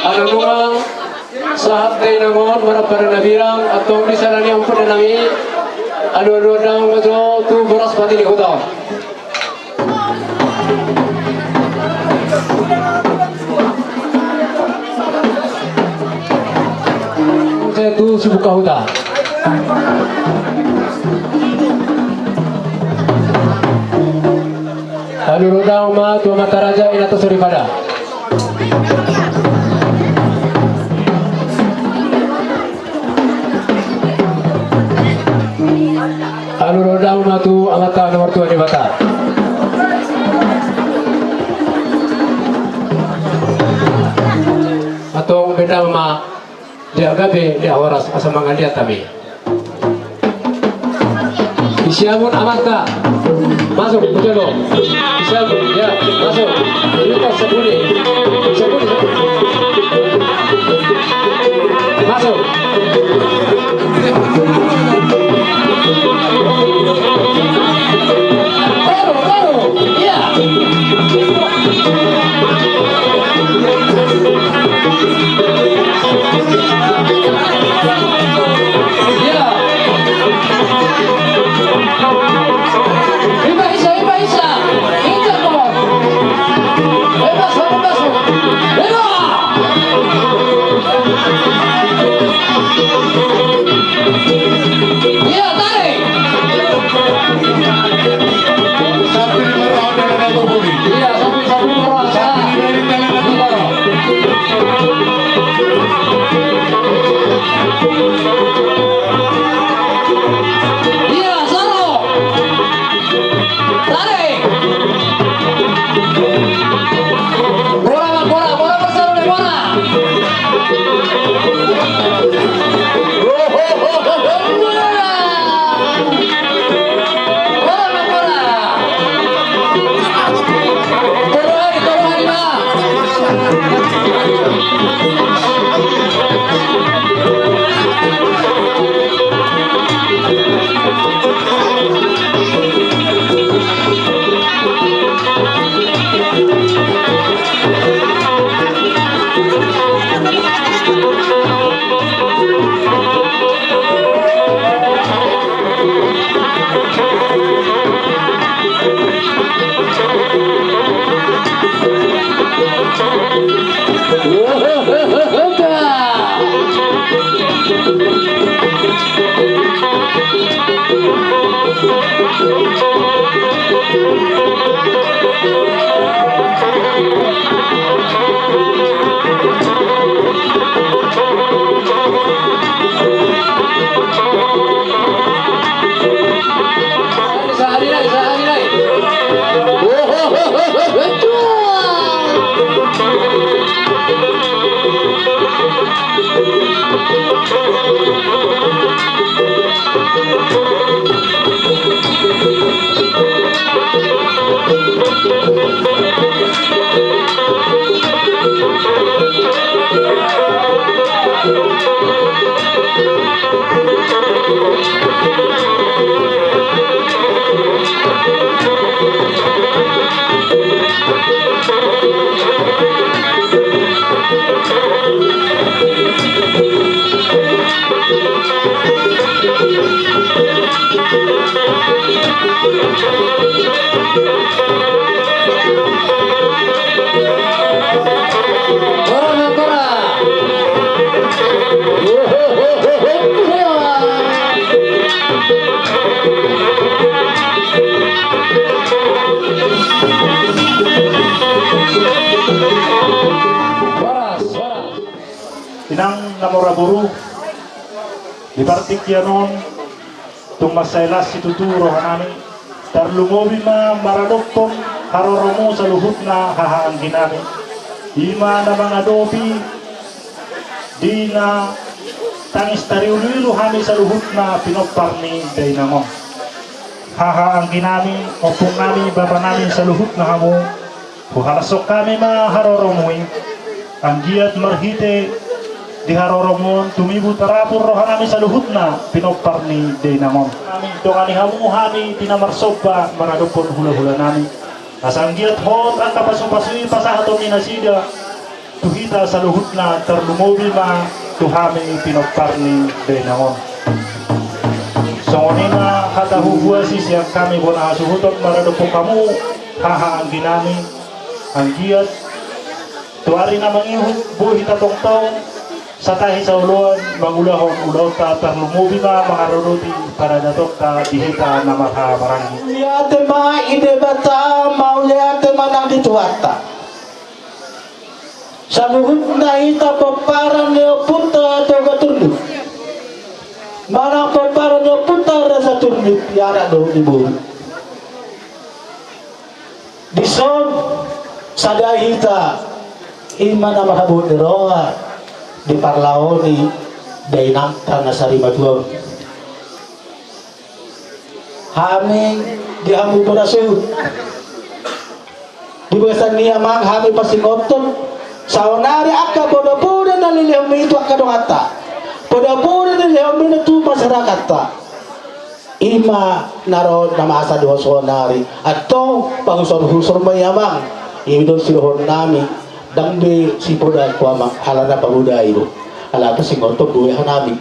Ano nungang sa hapday nangon marap para nabirang atong di sana niyang pananami ano nang maso tu boras pati ni hudaw saya tu subuka huda ano rodang ma tu mata raja inato suripada anu rodang matu amata nomor tua di bata atau beda ma dia gabe dia waras asa mangalia tabi isiamun amata masuk bujalo isiamun ya masuk kita sebuli masuk Inang namoraburu di partik yanon tumasailas situturo hanami tarlumobi ma maradokton haroromo sa luhut na hahaang ginami ima na mga dopi di na tangis tariulilu kami sa luhut na pinopar ni Dainamon. Haha ang ginami, opong nami, baba namin sa luhut na kamu. Huhalasok kami maharoromuin. Ang giat marhite di haroromon tumibu tarapur rohan namin sa luhut na pinopar ni Dainamon. Kami dongan ni hamu kami tinamarsoba maradupon hula-hula namin. Asang giat hot ang kapasupasui pasahaton ni nasida. Tuhita sa luhut na terlumobi ma tuhami pinopar ni Dainamon. Songonin na katahuhuasis yang kami bona suhuton maradupon kamu. Haha ang ginami ang giat tuari na mangihut buhi tatong-tong sa tahi sa uluan mangulahon ulaw ta terlumubi ma makarunudi para datok ta dihita na mahabarangi. Lihat ma ide bata mau lihat manang dituata. Sa luhut na hita paparan leo punta atau gaturnu. Manang paparan leo punta rasa turnu tiara do ibu. Dison sadahita iman na mahabot ni Roa di parlaoni Dainam tanah sari matuang haming di hamu perasu di besan niya mang hami pasingotton saunari akka boda-boda na lilihami itu akka dongata boda-boda na lilihami itu masyarakat ta ima naro na masa di hosonari atau pangusor-husor mayamang ibidon silohon nami dangbe si poda kuama halana paruda ibu halata si ngortok duwe hanami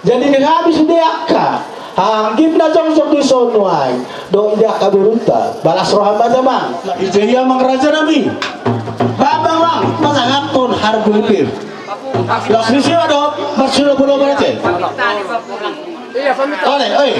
jadi kami sudah akka hanggip na jong sok di sonuai dong dia kaburuta balas rohamba jamang ijaya mang raja nami babang mang pasangan pun harbu ipir las misi ada marsilo pulau berate oleh oi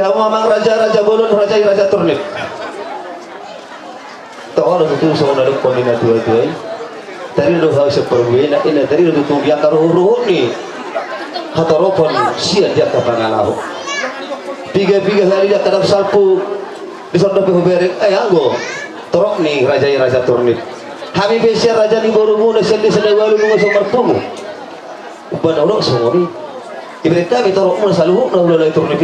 Kamu mamang raja bolon, raja turnip. Tahu orang itu sama ada kondina tua-tua. Tadi udah harus seperti ini. Tadi udah tuh dia karuh nih. Hataropon sian dia kapangalau. Tiga hari dia kadang salpu di sana berberek. Anggo torok nih raja turnip. Kami besiar raja di Borumu nasihat di sana walu nunggu somarpumu. Uban orang semua ni. Ibarat kami torok mu selalu nak ulah turnip.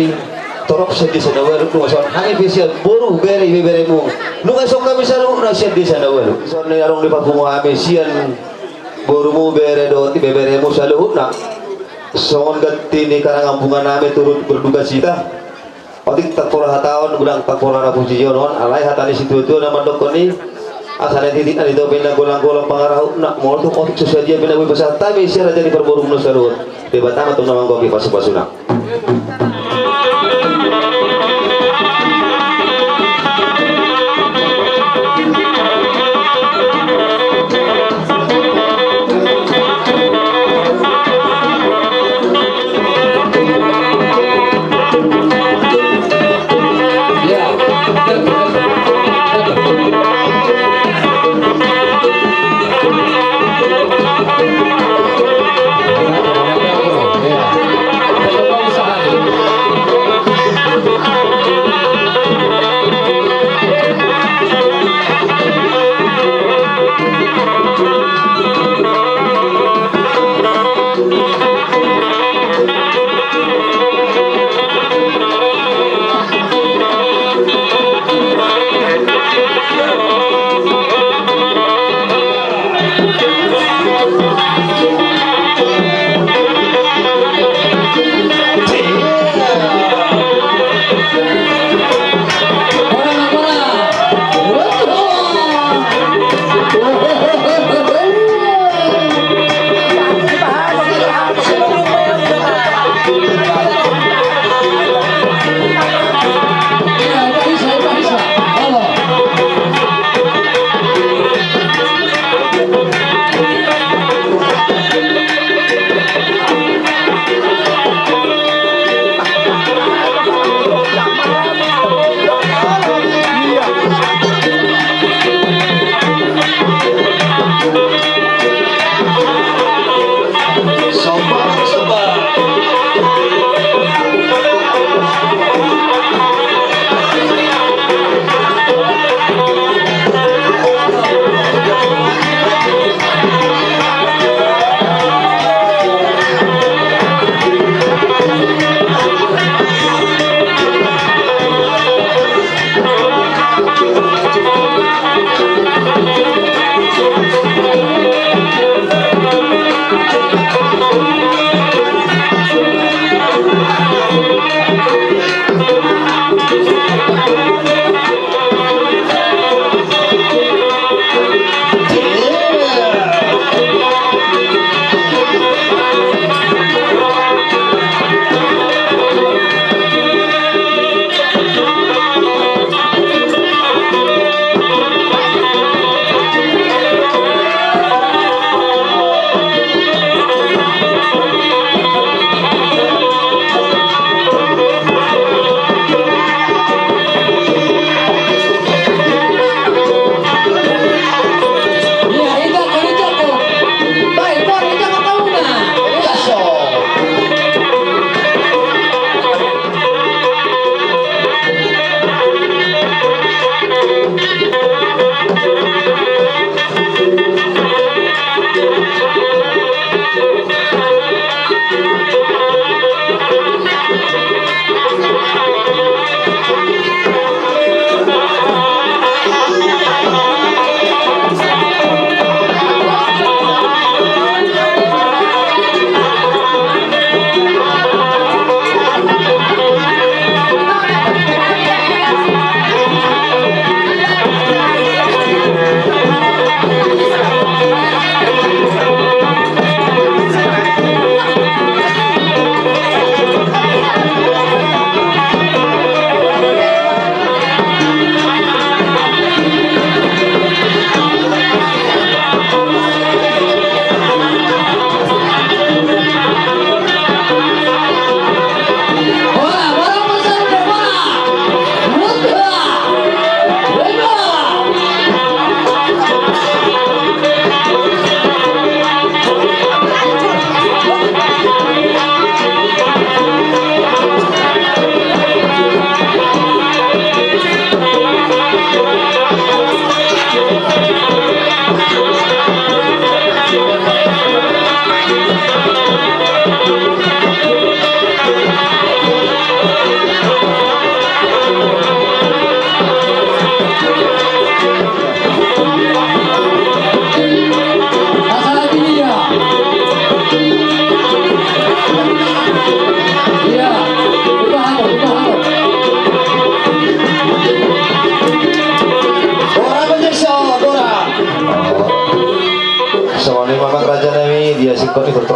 Torok sedih sana walu nunggu soal. Kami besiar boru beremu. Nunggu sok kami selalu nasihat di sana walu. Sana yarong di pakumu kami sian Borumu beredo beremu selalu nak. Songon ganti ni karang ambungan nami turut berduka cita. Otik tak pura tahun gudang tak pura na puji jonon alai hatani situ nama dokoni asal titik na dito bina golang pangaraw nak mo tu otik sesaja bina wi pasal tabi siya raja di perborong no sarut debatama tu namang kopi pasu-pasuna.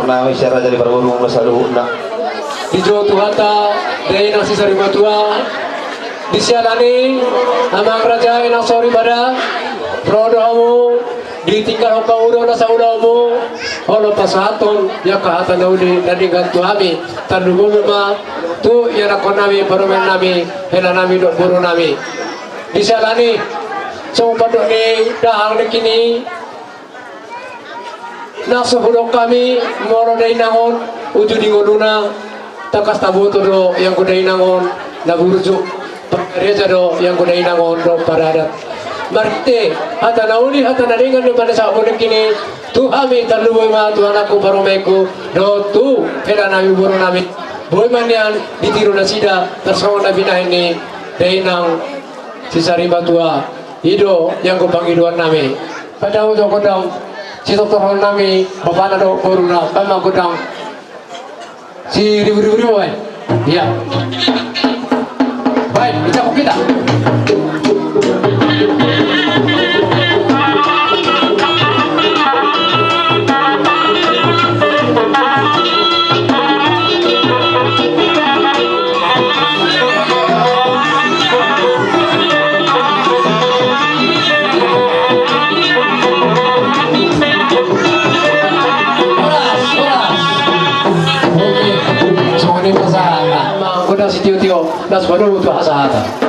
Karena isyarat dari berburung masalah nak. Di jo tuhata dai nasi sari batua disialani amang raja ina sori pada prodomu ditinggal kau udah nasa udamu holo pasaton ya kahatan daudi dari gantu kami tandumu mema tu ya nakon nami parumen nami hena nami dok buru nami disialani so padok ni dahang ni kini nasa hudok kami moro dai nangon uju di ngoduna takas tabuto do yang kudai nangon naburju pagkarya do yang kudai nangon do paradat marte hata nauli hata naringan do pada sa unik kini tu kami taluboy ma tu anakku paromeku do tu hera nami buru nami boy man yan ditiru na sida tersawa na binahin ni dainang si sari batua ido yang kupangiduan nami pada ujo kodang si doktor nami bapak na do buru na pamang kodang si ribu-ribu boy. Iya. Baik, kita kok kita. Kuda si tio-tio, das baru butuh asahata.